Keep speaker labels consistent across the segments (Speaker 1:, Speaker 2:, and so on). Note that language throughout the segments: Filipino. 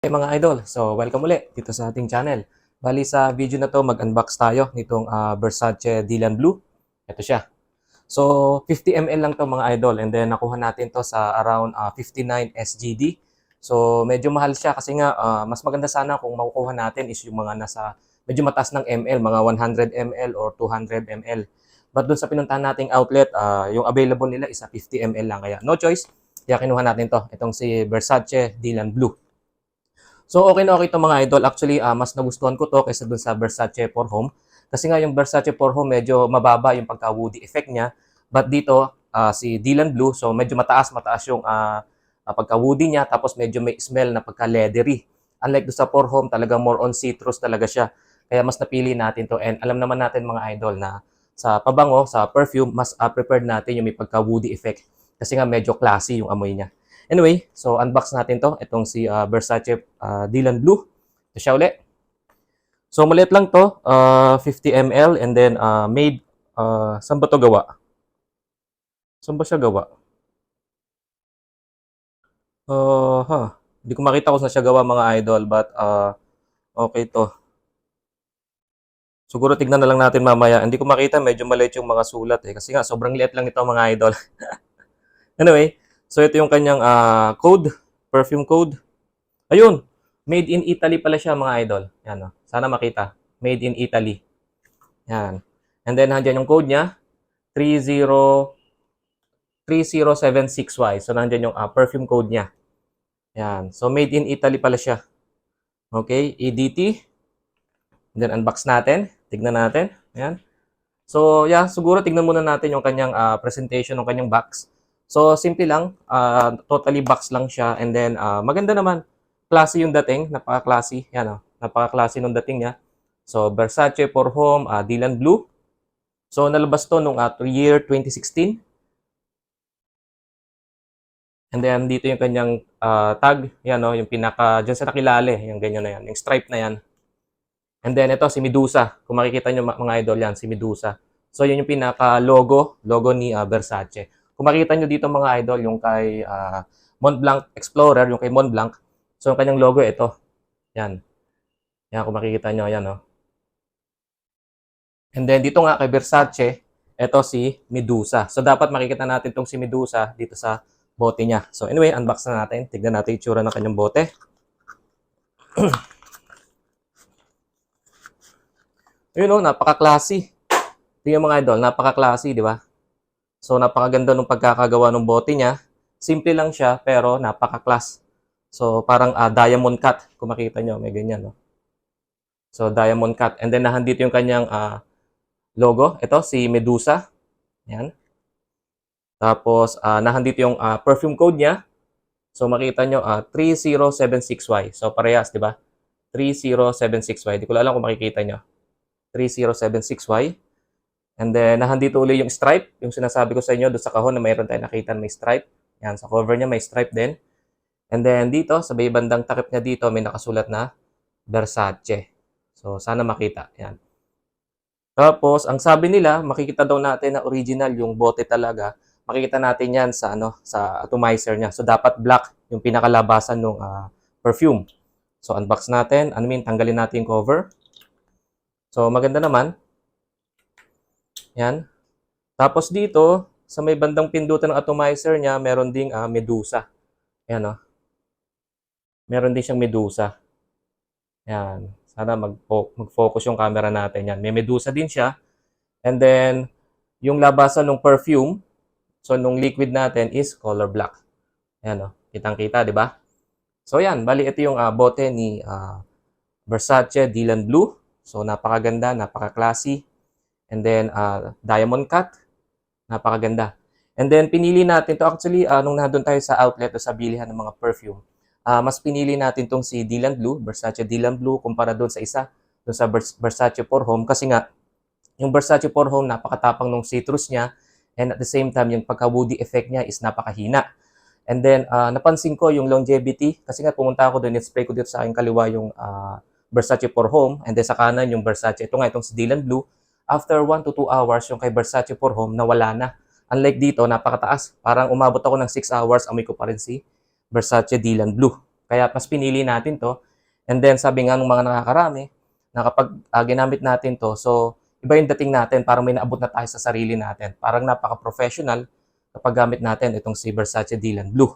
Speaker 1: Hey mga idol, so welcome ulit dito sa ating channel. Bali sa video na to mag-unbox tayo nitong Versace Dylan Blue. Ito siya. So 50 ml lang to mga idol and then nakuha natin to sa around 59 SGD. So medyo mahal siya kasi nga mas maganda sana kung makukuha natin is yung mga nasa medyo mataas ng ml, mga 100 ml or 200 ml. But dun sa pinuntahan nating outlet, yung available nila is 50 ml lang kaya no choice. Kaya kinuha natin to, itong si Versace Dylan Blue. So okay na okay ito mga idol. Actually, mas nagustuhan ko to kaysa dun sa Versace for Home. Kasi nga yung Versace for Home medyo mababa yung pagka-woody effect niya. But dito, si Dylan Blue, so medyo mataas yung pagka-woody niya. Tapos medyo may smell na pagka-leathery. Unlike do sa for Home, talaga more on citrus talaga siya. Kaya mas napili natin to. And alam naman natin mga idol na sa pabango, sa perfume, mas preferred natin yung may pagka-woody effect. Kasi nga medyo classy yung amoy niya. Anyway, so unbox natin to. Itong si Versace Dylan Blue. Ito siya ulit. So maliit lang to, 50 ml and then made, saan ba to gawa? Saan ba siya gawa? Hindi ko makita kung saan siya gawa mga idol but okay to. Siguro tignan na lang natin mamaya. Hindi ko makita, medyo maliit yung mga sulat eh. Kasi nga sobrang liit lang ito mga idol. Anyway, so ito yung kanyang code, perfume code. Ayun, made in Italy pala siya mga idol. Yan o. Sana makita. Made in Italy. Yan. And then, nandiyan yung code niya. 3076Y. So, nandiyan yung perfume code niya. Yan. So, made in Italy pala siya. Okay. EDT. And then, unbox natin. Tignan natin. Yan. So, yeah. Siguro, tignan muna natin yung kanyang presentation ng kanyang box. So, simple lang. Totally box lang siya. And then, maganda naman. Classy yung dating. Napaka-classy. Yan o. Napaka-classy nung dating niya. So, Versace for Home, Dylan Blue. So, nalabas to nung year 2016. And then, dito yung kanyang tag. Yan o, yung pinaka, dyan sa nakilali. Yung ganyan na yan. Yung stripe na yan. And then, ito, si Medusa. Kung makikita nyo mga idol yan, si Medusa. So, yun yung pinaka-logo ni Versace. Kung makikita nyo dito mga idol, yung kay Montblanc Explorer, yung kay Montblanc. So, yung kanyang logo, ito. Yan. Yan, kung makikita nyo, yan o. And then, dito nga kay Versace, ito si Medusa. So, dapat makikita natin itong si Medusa dito sa bote niya. So, anyway, unbox na natin. Tignan natin yung tsura ng kanyang bote. Ayun o, napaka-classy. Tingnan mga idol, napaka-classy, di ba? So, napakaganda ng pagkakagawa ng bote niya. Simple lang siya, pero napaka-class. So, parang diamond cut. Kung makita nyo, may ganyan, no? So, diamond cut. And then, nahandito yung kanyang logo. Ito, si Medusa. Yan. Tapos, nahandito yung perfume code niya. So, makita nyo, 3076Y. So, parehas, di ba? 3076Y. Di ko alam kung makikita nyo. 3076Y. And then, nahandito ulit yung stripe. Yung sinasabi ko sa inyo, doon sa kahon na mayroon tayo nakita may stripe. Yan, sa cover niya may stripe din. And then, dito, sa may bandang takip niya dito, may nakasulat na Versace. So, sana makita. Yan. Tapos, ang sabi nila, makikita daw natin na original yung bote talaga. Makikita natin yan sa sa atomizer niya. So, dapat black yung pinakalabasan ng perfume. So, unbox natin. Tanggalin natin yung cover. So, maganda naman. Yan. Tapos dito, sa may bandang pindutan ng atomizer niya, meron ding Medusa. Yan, oh. Meron din siyang Medusa. Yan. Sana mag-focus yung camera natin. Yan. May Medusa din siya. And then, yung labasan ng perfume, so nung liquid natin is color black. Yan, oh. Kitang-kita, di ba? So, yan. Bali, ito yung bote ni Versace Dylan Blue. So, napakaganda, napaka-classy. And then, diamond cut. Napakaganda. And then, pinili natin to. Actually, nung nandun tayo sa outlet o sa bilihan ng mga perfume, mas pinili natin tong si Dylan Blue, Versace Dylan Blue, kumpara doon sa isa, doon sa Versace for Home. Kasi nga, yung Versace for Home, napakatapang nung citrus niya. And at the same time, yung pagka-woody effect niya is napakahina. And then, napansin ko yung longevity. Kasi nga, pumunta ako doon, spray ko dito sa aking kaliwa yung Versace for Home. And then sa kanan, yung Versace. Ito nga, itong si Dylan Blue. After 1 to 2 hours, yung kay Versace for Home, nawala na. Unlike dito, napakataas. Parang umabot ako ng 6 hours, amoy ko pa rin si Versace Dylan Blue. Kaya mas pinili natin to. And then sabi nga ng mga nakakarami, na kapag ginamit natin to, so iba yung dating natin, parang may naabot na tayo sa sarili natin. Parang napaka-professional kapag gamit natin itong si Versace Dylan Blue.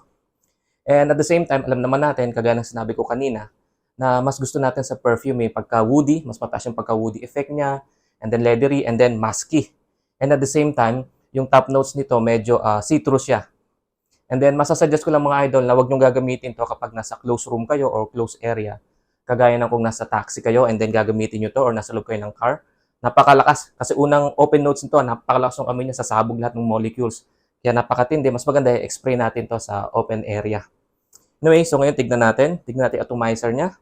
Speaker 1: And at the same time, alam naman natin, kagaya ng sinabi ko kanina, na mas gusto natin sa perfume, may pagka-woody, mas mataas yung pagka-woody effect niya, and then leathery, and then musky. And at the same time, yung top notes nito, medyo citrus siya. And then, masasuggest ko lang mga idol na huwag nyo gagamitin to kapag nasa close room kayo or close area. Kagaya ng kung nasa taxi kayo and then gagamitin nyo to or nasa loob kayo ng car. Napakalakas. Kasi unang open notes nito, napakalakas ng amoy niya, sasabog lahat ng molecules. Kaya napakatindi. Mas maganda i-spray natin to sa open area. Anyway, so ngayon tignan natin. Tignan natin atomizer niya.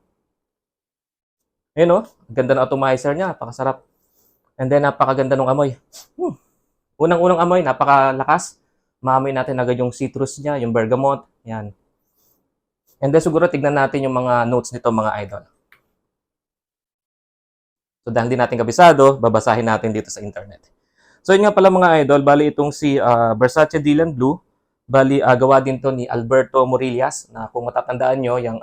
Speaker 1: Ayun o, ganda ng atomizer niya. Napakasarap. And then, napakaganda ng amoy. Unang-unang amoy, napakalakas. Maamoy natin agad yung citrus niya, yung bergamot. Yan. And then, siguro tignan natin yung mga notes nito, mga idol. So, dahil hindi natin kabisado, babasahin natin dito sa internet. So, yun nga pala mga idol, bali itong si Versace Dylan Blue, bali gawa din to ni Alberto Morillas, na kung matatandaan nyo, yung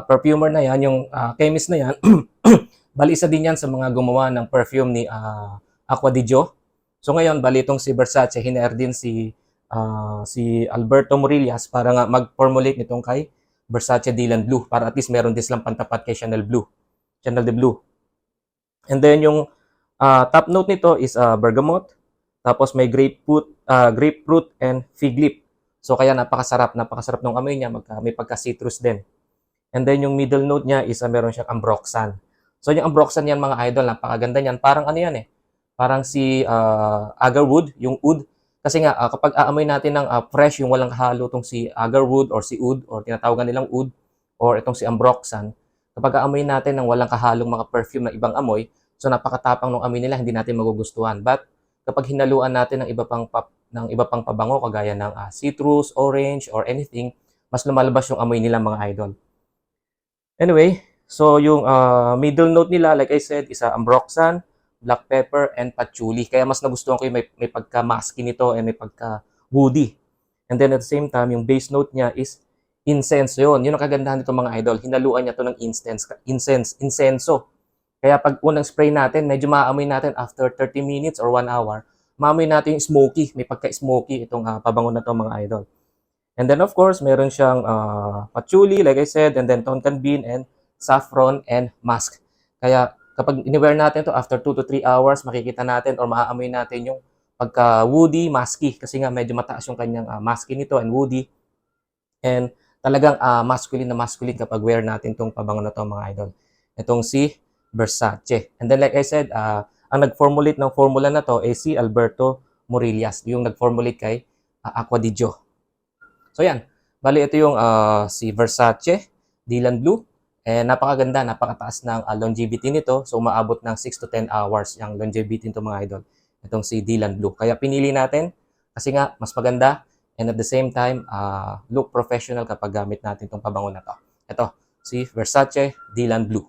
Speaker 1: perfumer na yan, yung chemist na yan, bali isa din yan sa mga gumawa ng perfume ni Acqua di Gio. So ngayon, bali itong si Versace, hinair din si Alberto Morillas para nga mag-formulate nitong kay Versace Dylan Blue para at least meron din silang pantapat kay Chanel de Blue. And then yung top note nito is bergamot, tapos may grapefruit and fig leaf. So kaya napakasarap ng amoy niya, may pagka-citrus din. And then yung middle note niya is meron siyang ambroxan. So yung ambroxan yan mga idol, napakaganda niyan. Parang ano yan parang si agarwood, yung oud. Kasi nga, kapag aamoy natin ng fresh, yung walang kahalo itong si agarwood or si oud, or tinatawagan nilang oud, or itong si ambroxan, kapag aamoy natin ng walang kahalong mga perfume na ibang amoy, so napakatapang ng amoy nila, hindi natin magugustuhan. But kapag hinaluan natin ng iba pang pabango, kagaya ng citrus, orange, or anything, mas lumalabas yung amoy nila mga idol. Anyway, so yung middle note nila, like I said, is ambroxan, black pepper, and patchouli. Kaya mas nagustuhan ko yung may pagka-musky nito and may pagka-woody. And then at the same time, yung base note niya is incense yun. Yun ang kagandahan nito mga idol. Hinaluan niya to ng incenso. Kaya pag unang spray natin, medyo maamoy natin after 30 minutes or 1 hour, maamoy natin yung smoky. May pagka-smoky itong pabango na to mga idol. And then of course, meron siyang patchouli, like I said, and then tonkan bean and saffron and musk. Kaya kapag ini-wear natin to after 2 to 3 hours, makikita natin or maaamoy natin yung pagka-woody, musky. Kasi nga medyo mataas yung kanyang musky nito and woody. And talagang masculine na masculine kapag wear natin tong pabango na to mga idol. Itong si Versace. And then like I said, ang nag-formulate ng formula na to ay si Alberto Morillas, yung nag-formulate kay Acqua di Gio. So yan, bali ito yung si Versace Dylan Blue. Napakaganda, napakataas ng longevity nito. So umaabot ng 6 to 10 hours yung longevity nito mga idol. Itong si Dylan Blue. Kaya pinili natin kasi nga mas maganda and at the same time look professional kapag gamit natin itong pabango na to. Ito, si Versace Dylan Blue.